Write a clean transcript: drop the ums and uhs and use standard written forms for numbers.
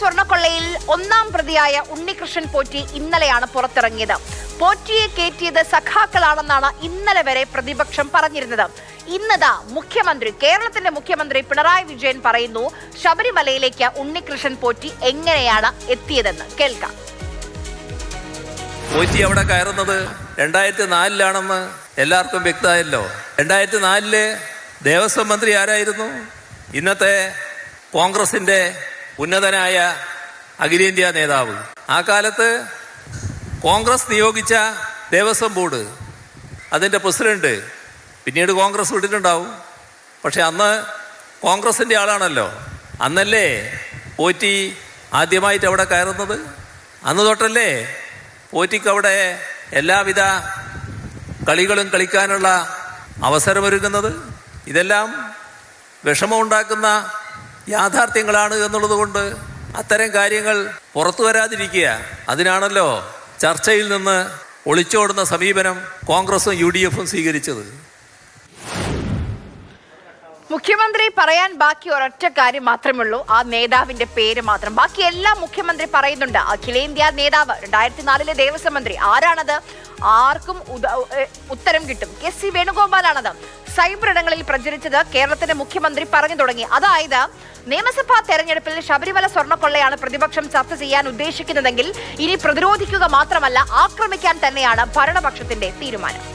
സ്വർണ്ണക്കൊള്ളയിൽ ഒന്നാം പ്രതിയായ ഉണ്ണികൃഷ്ണൻ പോറ്റി ഇന്നലെയാണ് പുറത്തിറങ്ങിയത്. പോറ്റിയെ കയറ്റിയത് സഖാക്കളാണെന്നാണ് ഇന്നലെ വരെ പ്രതിപക്ഷം പറഞ്ഞിരുന്നത്. ഇന്നതാ കേരളത്തിന്റെ മുഖ്യമന്ത്രി പിണറായി വിജയൻ പറയുന്നു ശബരിമലയിലേക്ക് ഉണ്ണികൃഷ്ണൻ പോറ്റി എങ്ങനെയാണ് എത്തിയതെന്ന്. കേൾക്കാം. പോറ്റി അവിടെ കയറുന്നത് 2004 എല്ലാവർക്കും വ്യക്തമായല്ലോ. 2004 ദേവസ്വം മന്ത്രി ആരായിരുന്നു? ഇന്നത്തെ കോൺഗ്രസിന്റെ ഉന്നതനായ അഖിലേന്ത്യാ നേതാവ്. ആ കാലത്ത് കോൺഗ്രസ് നിയോഗിച്ച ദേവസ്വം ബോർഡ്, അതിൻ്റെ പ്രസിഡന്റ് പിന്നീട് കോൺഗ്രസ് വിട്ടിട്ടുണ്ടാവും. പക്ഷെ അന്ന് കോൺഗ്രസിൻ്റെ ആളാണല്ലോ. അന്നല്ലേ പോറ്റി ആദ്യമായിട്ട് അവിടെ കയറുന്നത്. അന്ന് തൊട്ടല്ലേ പോറ്റിക്ക് അവിടെ എല്ലാവിധ കളികളും കളിക്കാനുള്ള അവസരമൊരുക്കുന്നത്. ഇതെല്ലാം വിഷമമുണ്ടാക്കുന്ന യാഥാർത്ഥ്യങ്ങളാണ് എന്നുള്ളത് കൊണ്ട് അത്തരം കാര്യങ്ങൾ പുറത്തു വരാതിരിക്കുക. അതിനാണല്ലോ ചർച്ചയിൽ നിന്ന് ഒളിച്ചോടുന്ന സമീപനം കോൺഗ്രസും UDF-ഉം സ്വീകരിച്ചത്. മുഖ്യമന്ത്രി പറയാൻ ബാക്കി ഒരൊറ്റ കാര്യം മാത്രമേ ഉള്ളൂ, ആ നേതാവിന്റെ പേര് മാത്രം. ബാക്കി എല്ലാം മുഖ്യമന്ത്രി പറയുന്നുണ്ട്. അഖിലേന്ത്യാ നേതാവ്, 2004 ദേവസ്വം മന്ത്രി. ആരാണത്? ആർക്കും ഉത്തരം കിട്ടും. KC വേണുഗോപാലാണത്. സൈബർ ഇടങ്ങളിൽ പ്രചരിച്ചത് കേരളത്തിന്റെ മുഖ്യമന്ത്രി പറഞ്ഞു തുടങ്ങി. അതായത് നിയമസഭാ തെരഞ്ഞെടുപ്പിൽ ശബരിമല സ്വർണ്ണക്കൊള്ളയാണ് പ്രതിപക്ഷം ചർച്ച ചെയ്യാൻ ഉദ്ദേശിക്കുന്നതെങ്കിൽ ഇനി പ്രതിരോധിക്കുക മാത്രമല്ല ആക്രമിക്കാൻ തന്നെയാണ് ഭരണപക്ഷത്തിന്റെ തീരുമാനം.